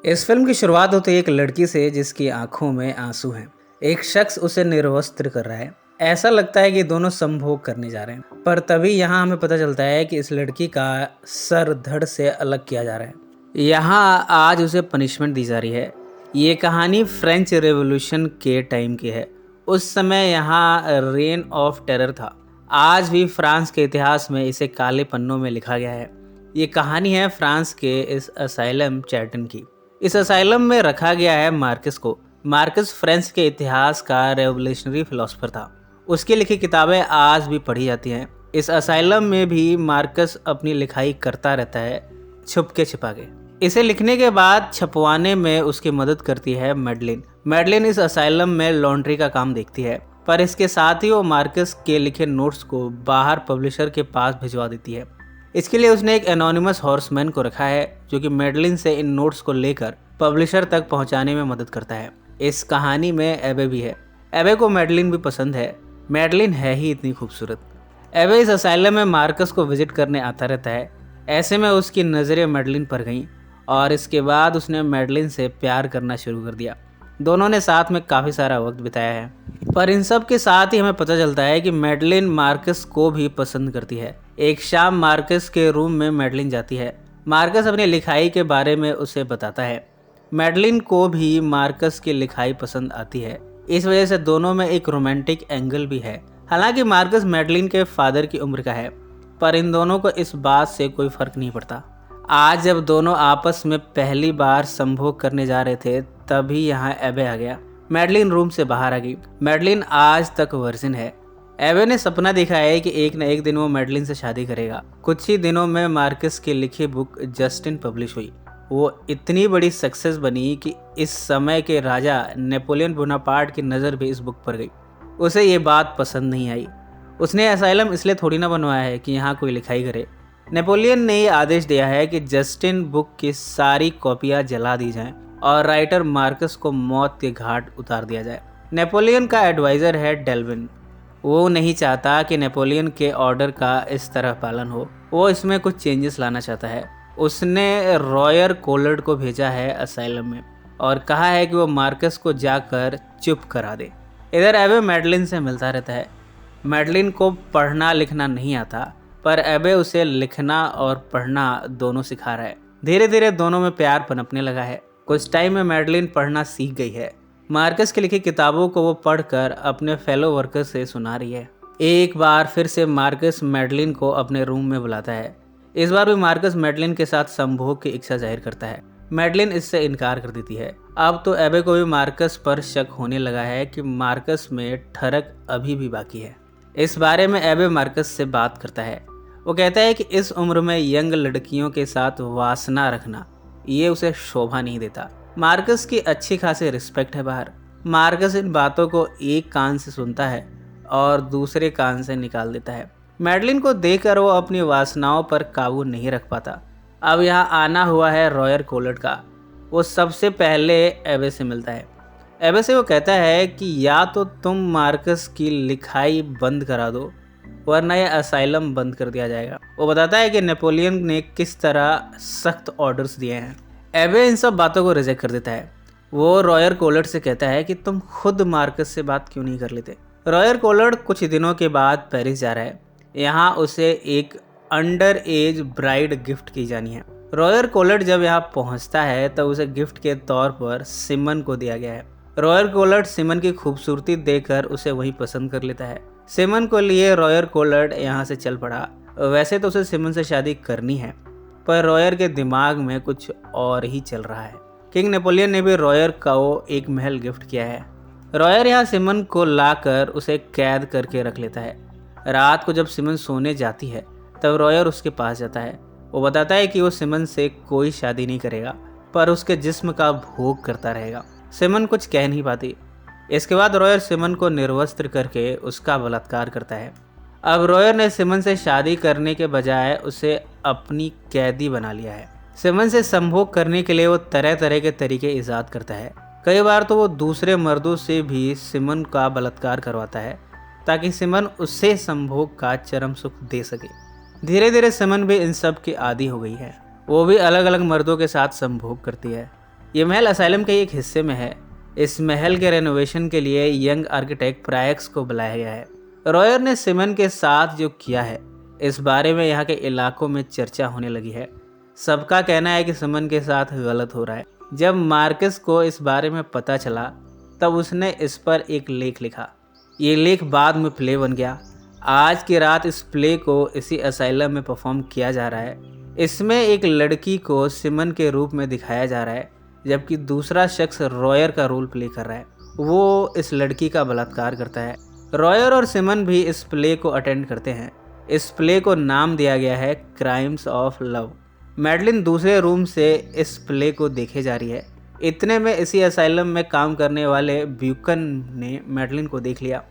इस फिल्म की शुरुआत होती है एक लड़की से जिसकी आंखों में आंसू हैं। एक शख्स उसे निर्वस्त्र कर रहा है। ऐसा लगता है कि दोनों संभोग करने जा रहे हैं, पर तभी यहाँ हमें पता चलता है कि इस लड़की का सर धड़ से अलग किया जा रहा है। यहाँ आज उसे पनिशमेंट दी जा रही है। ये कहानी फ्रेंच रेवोल्यूशन के टाइम की है। उस समय यहाँ रेन ऑफ टेरर था। आज भी फ्रांस के इतिहास में इसे काले पन्नों में लिखा गया है। ये कहानी है फ्रांस के इस असाइलम चैटन की। इस असाइलम में रखा गया है मार्कस को। मार्कस फ्रांस के इतिहास का रेवोल्यूशनरी फिलोसोफर था। उसकी लिखी किताबें आज भी पढ़ी जाती हैं। इस असाइलम में भी मार्कस अपनी लिखाई करता रहता है, छुप के छिपा के। इसे लिखने के बाद छपवाने में उसकी मदद करती है मैडलिन। मैडलिन इस असाइलम में लॉन्ड्री का काम देखती है, पर इसके साथ ही वो मार्कस के लिखे नोट्स को बाहर पब्लिशर के पास भिजवा देती है। इसके लिए उसने एक एनोनिमस हॉर्समैन को रखा है जो कि मैडलिन से इन नोट्स को लेकर पब्लिशर तक पहुंचाने में मदद करता है। इस कहानी में एबे भी है। एबे को मैडलिन भी पसंद है। मैडलिन है ही इतनी खूबसूरत। एबे इस असाइलम में मार्कस को विजिट करने आता रहता है। ऐसे में उसकी नज़रें मैडलिन पर गईं और इसके बाद उसने मैडलिन से प्यार करना शुरू कर दिया। दोनों ने साथ में काफ़ी सारा वक्त बिताया है। पर इन सब के साथ ही हमें पता चलता है कि मैडलिन मार्कस को भी पसंद करती है। एक शाम मार्कस के रूम में मैडलिन जाती है। मार्कस अपनी लिखाई के बारे में उसे बताता है। मैडलिन को भी मार्कस की लिखाई पसंद आती है। इस वजह से दोनों में एक रोमांटिक एंगल भी है। हालांकि मार्कस मैडलिन के फादर की उम्र का है, पर इन दोनों को इस बात से कोई फर्क नहीं पड़ता। आज जब दोनों आपस में पहली बार संभोग करने जा रहे थे, तभी यहाँ एबे आ गया। मैडलिन रूम से बाहर आ गई। मैडलिन आज तक वर्जिन है। एबे ने सपना देखा है कि एक न एक दिन वो मैडलिन से शादी करेगा। कुछ ही दिनों में मार्कस की लिखी बुक जस्टिन पब्लिश हुई। वो इतनी बड़ी सक्सेस बनी कि इस समय के राजा नेपोलियन बोनापार्ट की नज़र भी इस बुक पर गई। उसे ये बात पसंद नहीं आई। उसने असाइलम इसलिए थोड़ी ना बनवाया है कि यहाँ कोई लिखाई करे। नेपोलियन ने ये आदेश दिया है कि जस्टिन बुक की सारी कॉपियाँ जला दी जाएं और राइटर मार्कस को मौत के घाट उतार दिया जाए। नेपोलियन का एडवाइज़र है डेल्विन। वो नहीं चाहता कि नेपोलियन के ऑर्डर का इस तरह पालन हो। वो इसमें कुछ चेंजेस लाना चाहता है। उसने रॉयर कोलर्ड को भेजा है असाइलम में और कहा है कि वो मार्कस को जाकर चुप करा दे। इधर एबे मैडलिन से मिलता रहता है। मैडलिन को पढ़ना लिखना नहीं आता, पर एबे उसे लिखना और पढ़ना दोनों सिखा रहा है। धीरे धीरे दोनों में प्यार पनपने लगा है। कुछ टाइम में मैडलिन पढ़ना सीख गई है। मार्कस की लिखी किताबों को वो पढ़कर अपने फेलो वर्कर से सुना रही है। एक बार फिर से मार्कस मैडलिन को अपने रूम में बुलाता है। इस बार भी मार्कस मैडलिन के साथ संभोग की इच्छा जाहिर करता है। मैडलिन इससे इनकार कर देती है। अब तो एबे को भी मार्कस पर शक होने लगा है कि मार्कस में ठरक अभी भी बाकी है। इस बारे में एबे मार्कस से बात करता है। वो कहता है कि इस उम्र में यंग लड़कियों के साथ वासना रखना ये उसे शोभा नहीं देता। मार्कस की अच्छी खासी रिस्पेक्ट है बाहर। मार्कस इन बातों को एक कान से सुनता है और दूसरे कान से निकाल देता है। मैडलिन को देखकर वो अपनी वासनाओं पर काबू नहीं रख पाता। अब यहाँ आना हुआ है रॉयर कोलर्ड का। वो सबसे पहले एबे से मिलता है। एबे से वो कहता है कि या तो तुम मार्कस की लिखाई बंद करा दो, वरना यह असाइलम बंद कर दिया जाएगा। वो बताता है कि नेपोलियन ने किस तरह सख्त ऑर्डर्स दिए हैं। एबे इन सब बातों को रिजेक्ट कर देता है। वो रॉयर कोलर्ड से कहता है कि तुम खुद मार्कस से बात क्यों नहीं कर लेते। रॉयर कोलर्ड कुछ दिनों के बाद पेरिस जा रहा है। यहाँ उसे एक अंडर एज ब्राइड गिफ्ट की जानी है। रॉयर कोलर्ड जब यहाँ पहुँचता है तब उसे गिफ्ट के तौर पर सिमन को दिया गया है। रॉयर कोलर्ड सिमन की खूबसूरती देखकर उसे वहीं पसंद कर लेता है। सिमन को लिए रॉयर कोलर्ड यहाँ से चल पड़ा। वैसे तो उसे सिमन से शादी करनी है, पर रॉयर के दिमाग में कुछ और ही चल रहा है। किंग नेपोलियन ने भी रॉयर को एक महल गिफ्ट किया है। रॉयर यहाँ सिमन को लाकर उसे कैद करके रख लेता है। रात को जब सिमन सोने जाती है तब रॉयर उसके पास जाता है। वो बताता है कि वो सिमन से कोई शादी नहीं करेगा, पर उसके जिस्म का भोग करता रहेगा। सिमन कुछ कह नहीं पाती। इसके बाद रॉयर सिमन को निर्वस्त्र करके उसका बलात्कार करता है। अब रॉयर ने सिमन से शादी करने के बजाय उसे अपनी कैदी बना लिया है। सिमन से संभोग करने के लिए वो तरह तरह के तरीके ईजाद करता है। कई बार तो वो दूसरे मर्दों से भी सिमन का बलात्कार करवाता है ताकि सिमन उससे संभोग का चरम सुख दे सके। धीरे धीरे सिमन भी इन सब की आदी हो गई है। वो भी अलग अलग मर्दों के साथ संभोग करती है। ये महल असाइलम के एक हिस्से में है। इस महल के रेनोवेशन के लिए यंग आर्किटेक्ट प्रायक्स को बुलाया गया है। रॉयर ने सिमन के साथ जो किया है, इस बारे में यहाँ के इलाकों में चर्चा होने लगी है। सबका कहना है कि सिमन के साथ गलत हो रहा है। जब मार्कस को इस बारे में पता चला तब उसने इस पर एक लेख लिखा। ये लेख बाद में प्ले बन गया। आज की रात इस प्ले को इसी असाइलम में परफॉर्म किया जा रहा है। इसमें एक लड़की को सिमन के रूप में दिखाया जा रहा है, जबकि दूसरा शख्स रॉयर का रोल प्ले कर रहा है। वो इस लड़की का बलात्कार करता है। रॉयर और सिमन भी इस प्ले को अटेंड करते हैं। इस प्ले को नाम दिया गया है क्राइम्स ऑफ लव। मैडलिन दूसरे रूम से इस प्ले को देखे जा रही है। इतने में इसी असाइलम में काम करने वाले ब्यूकन ने मैडलिन को देख लिया।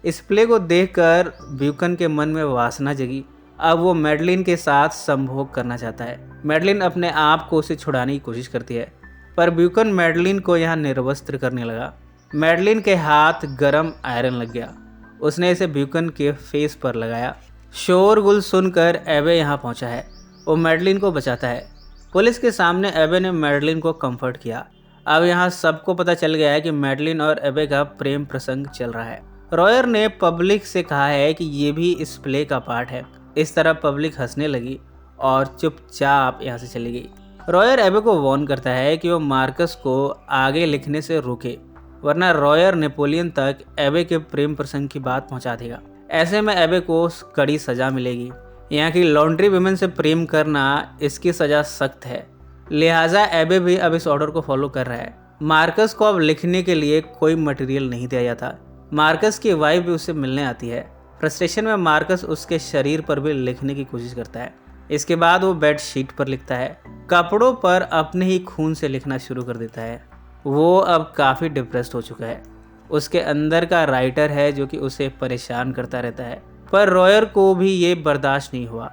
इस प्ले को देखकर ब्यूकन के मन में वासना जगी। अब वो मैडलिन के साथ संभोग करना चाहता है। मैडलिन अपने आप को उसे छुड़ाने की कोशिश करती है, पर ब्यूकन मैडलिन को यहाँ निर्वस्त्र करने लगा। मैडलिन के हाथ गरम आयरन लग गया। उसने इसे ब्यूकन के फेस पर लगाया। शोरगुल सुनकर एबे यहाँ पहुँचा है। वो मैडलिन को बचाता है। पुलिस के सामने एबे ने मैडलिन को कंफर्ट किया। अब यहाँ सबको पता चल गया है कि मैडलिन और एबे का प्रेम प्रसंग चल रहा है। रॉयर ने पब्लिक से कहा है कि ये भी इस प्ले का पार्ट है। इस तरह पब्लिक हंसने लगी और चुपचाप यहाँ से चली गई। रॉयर एबे को वार्न करता है कि वो मार्कस को आगे लिखने से रोके, वरना रॉयर नेपोलियन तक एबे के प्रेम प्रसंग की बात पहुँचा देगा। ऐसे में एबे को कड़ी सजा मिलेगी। यहाँ की लॉन्ड्री वुमेन से प्रेम करना, इसकी सज़ा सख्त है। लिहाजा एबे भी अब इस ऑर्डर को फॉलो कर रहा है। मार्कस को अब लिखने के लिए कोई मटेरियल नहीं दिया जाता। मार्कस की वाइफ भी उससे मिलने आती है। फ्रस्ट्रेशन में मार्कस उसके शरीर पर भी लिखने की कोशिश करता है। इसके बाद वो बेड शीट पर लिखता है। कपड़ों पर अपने ही खून से लिखना शुरू कर देता है। वो अब काफ़ी डिप्रेस्ड हो चुका है। उसके अंदर का राइटर है जो कि उसे परेशान करता रहता है, पर रॉयर को भी ये बर्दाश्त नहीं हुआ।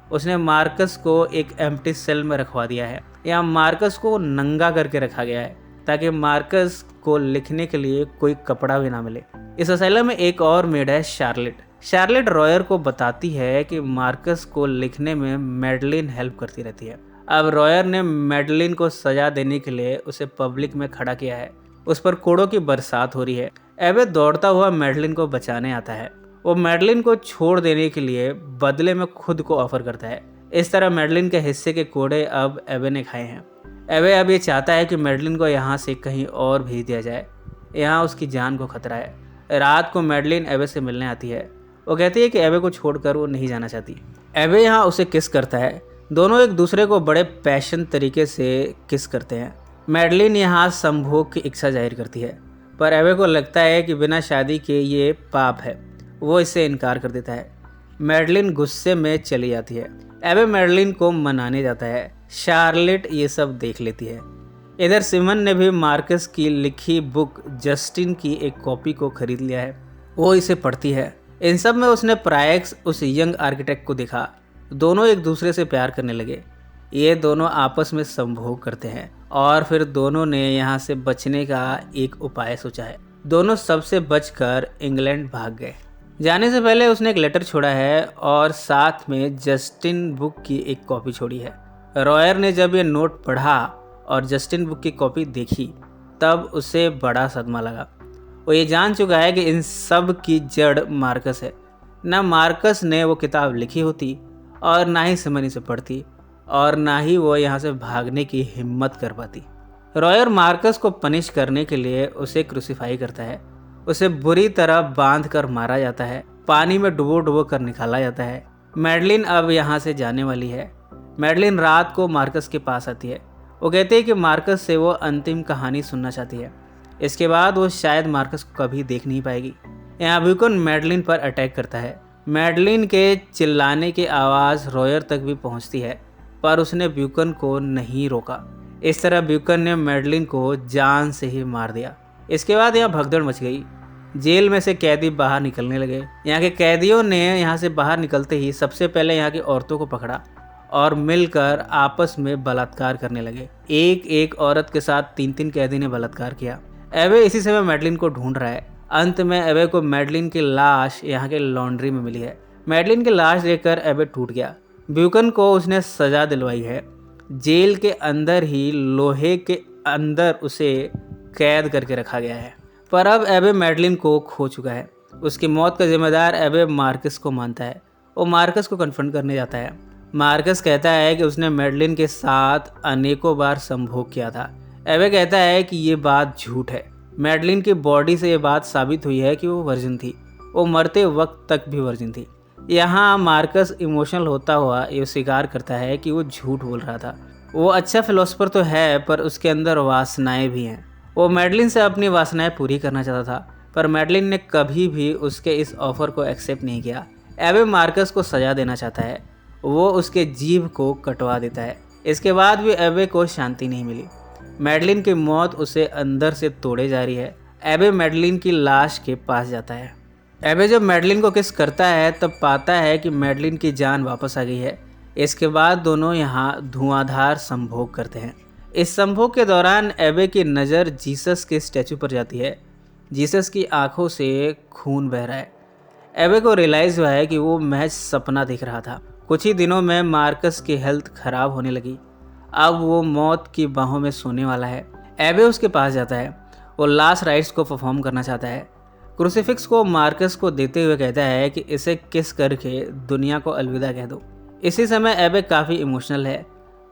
उसने मार्कस को एक एम्प्टी सेल में रखवा दिया है। यहाँ मार्कस को नंगा करके रखा गया है ताकि मार्कस को लिखने के लिए कोई कपड़ा भी ना मिले। इस असाइलम में एक और मेड है, शार्लेट। शार्लेट रॉयर को बताती है कि मार्कस को लिखने में मैडलिन हेल्प करती रहती है। अब रॉयर ने मैडलिन को सजा देने के लिए उसे पब्लिक में खड़ा किया है। उस पर कोड़ों की बरसात हो रही है। एबे दौड़ता हुआ मैडलिन को बचाने आता है। वो मैडलिन को छोड़ देने के लिए बदले में खुद को ऑफर करता है। इस तरह मैडलिन के हिस्से के कोड़े अब एबे ने खाए हैं। एबे अब ये चाहता है कि मैडलिन को यहाँ से कहीं और भेज दिया जाए। यहाँ उसकी जान को खतरा है। रात को मैडलिन एबे से मिलने आती है। वो कहती है कि एबे को छोड़कर वो नहीं जाना चाहती। एबे यहाँ उसे किस करता है। दोनों एक दूसरे को बड़े पैशन तरीके से किस करते हैं। मैडलिन यहाँ संभोग की इच्छा जाहिर करती है, पर एबे को लगता है कि बिना शादी के ये पाप है। वो इससे इनकार कर देता है। मैडलिन गुस्से में चली जाती है। एबे मैडलिन को मनाने जाता है। शार्लेट ये सब देख लेती है। इधर सिमन ने भी मार्कस की लिखी बुक जस्टिन की एक कॉपी को खरीद लिया है। वो इसे पढ़ती है। इन सब में उसने प्रायक्स उस यंग आर्किटेक्ट को देखा। दोनों एक दूसरे से प्यार करने लगे। ये दोनों आपस में संभोग करते हैं और फिर दोनों ने यहाँ से बचने का एक उपाय सोचा है। दोनों सबसे बचकर इंग्लैंड भाग गए। जाने से पहले उसने एक लेटर छोड़ा है और साथ में जस्टिन बुक की एक कॉपी छोड़ी है। रॉयर ने जब ये नोट पढ़ा और जस्टिन बुक की कॉपी देखी तब उसे बड़ा सदमा लगा। वो ये जान चुका है कि इन सब की जड़ मार्कस है। ना मार्कस ने वो किताब लिखी होती और ना ही सिमन इसे पढ़ती और ना ही वो यहाँ से भागने की हिम्मत कर पाती। रॉयर मार्कस को पनिश करने के लिए उसे क्रूसीफाई करता है। उसे बुरी तरह बांध कर मारा जाता है। पानी में डुबो डुबो कर निकाला जाता है। मैडलिन अब यहाँ से जाने वाली है। मैडलिन रात को मार्कस के पास आती है। वो कहती है कि मार्कस से वो अंतिम कहानी सुनना चाहती है। इसके बाद वो शायद मार्कस को कभी देख नहीं पाएगी। यहाँ ब्यूकन मैडलिन पर अटैक करता है। मैडलिन के चिल्लाने की आवाज़ रॉयर तक भी पहुँचती है, पर उसने ब्यूकन को नहीं रोका। इस तरह ब्यूकन ने मैडलिन को जान से ही मार दिया। इसके बाद यहाँ भगदड़ मच गई। जेल में से कैदी बाहर निकलने लगे। यहाँ के कैदियों ने यहाँ से बाहर निकलते ही सबसे पहले यहाँ की औरतों को पकड़ा और मिलकर आपस में बलात्कार करने लगे। एक एक औरत के साथ 3-3 कैदी ने बलात्कार किया। एबे इसी समय मैडलिन को ढूंढ रहा है। अंत में एबे को मैडलिन की लाश यहाँ के लॉन्ड्री में मिली है। मैडलिन की लाश देखकर एबे टूट गया। ब्यूकन को उसने सजा दिलवाई है। जेल के अंदर ही लोहे के अंदर उसे कैद करके रखा गया है। पर अब एबे मैडलिन को खो चुका है। उसकी मौत का जिम्मेदार एबे मार्कस को मानता है। वो मार्कस को कन्फ्रंट करने जाता है। मार्कस कहता है कि उसने मैडलिन के साथ अनेकों बार संभोग किया था। एबे कहता है कि ये बात झूठ है। मैडलिन की बॉडी से ये बात साबित हुई है कि वो वर्जिन थी। वो मरते वक्त तक भी वर्जिन थी। यहाँ मार्कस इमोशनल होता हुआ ये स्वीकार करता है कि वो झूठ बोल रहा था। वो अच्छा फिलोसफर तो है, पर उसके अंदर वासनाएं भी हैं। वो मैडलिन से अपनी वासनाएं पूरी करना चाहता था, पर मैडलिन ने कभी भी उसके इस ऑफर को एक्सेप्ट नहीं किया। एबे मार्कस को सजा देना चाहता है। वो उसके जीभ को कटवा देता है। इसके बाद भी एबे को शांति नहीं मिली। मैडलिन की मौत उसे अंदर से तोड़े जा रही है। एबे मैडलिन की लाश के पास जाता है। एबे जब मैडलिन को किस करता है तब पाता है कि मैडलिन की जान वापस आ गई है। इसके बाद दोनों यहाँ धुआंधार संभोग करते हैं। इस संभोग के दौरान एबे की नज़र जीसस के स्टैचू पर जाती है। जीसस की आंखों से खून बह रहा है। एबे को रियलाइज़ हुआ है कि वो महज सपना दिख रहा था। कुछ ही दिनों में मार्कस की हेल्थ खराब होने लगी। अब वो मौत की बाहों में सोने वाला है। एबे उसके पास जाता है। वो लास्ट राइट्स को परफॉर्म करना चाहता है। क्रूसीफिक्स को मार्कस को देते हुए कहता है कि इसे किस करके दुनिया को अलविदा कह दो। इसी समय एबे काफ़ी इमोशनल है।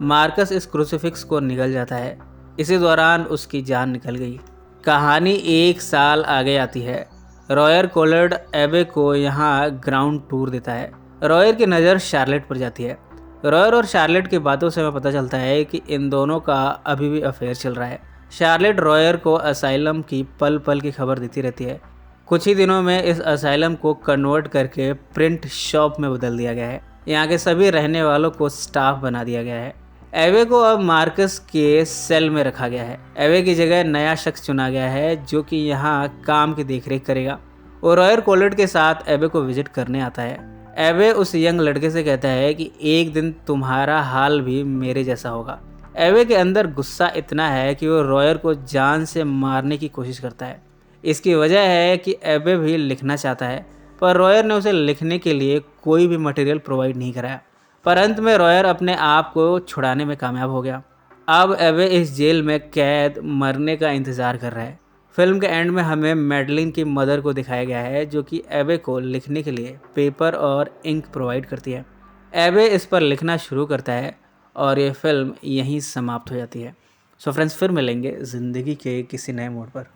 मार्कस इस क्रूसीफिक्स को निगल जाता है। इसी दौरान उसकी जान निकल गई। कहानी 1 साल आगे आती है। रॉयर कोलर्ड एबे को यहाँ ग्राउंड टूर देता है। रॉयर की नज़र शार्लेट पर जाती है। रॉयर और शार्लेट की बातों से हमें पता चलता है कि इन दोनों का अभी भी अफेयर चल रहा है। शार्लेट रॉयर को असाइलम की पल पल की खबर देती रहती है। कुछ ही दिनों में इस असाइलम को कन्वर्ट करके प्रिंट शॉप में बदल दिया गया है। यहाँ के सभी रहने वालों को स्टाफ बना दिया गया है। एवे को अब मार्कस के सेल में रखा गया है। एवे की जगह नया शख्स चुना गया है जो कि यहाँ काम की देखरेख करेगा। वो रॉयर कोलर्ड के साथ एवे को विजिट करने आता है। एवे उस यंग लड़के से कहता है कि एक दिन तुम्हारा हाल भी मेरे जैसा होगा। एवे के अंदर गुस्सा इतना है कि वो रॉयर को जान से मारने की कोशिश करता है। इसकी वजह है कि एवे भी लिखना चाहता है, पर रॉयर ने उसे लिखने के लिए कोई भी मटेरियल प्रोवाइड नहीं कराया। पर अंत में रॉयर अपने आप को छुड़ाने में कामयाब हो गया। अब एवे इस जेल में कैद मरने का इंतज़ार कर रहा है। फिल्म के एंड में हमें मैडलिन की मदर को दिखाया गया है जो कि एबे को लिखने के लिए पेपर और इंक प्रोवाइड करती है। एबे इस पर लिखना शुरू करता है और ये फिल्म यहीं समाप्त हो जाती है। सो फ्रेंड्स, फिर मिलेंगे ज़िंदगी के किसी नए मोड़ पर।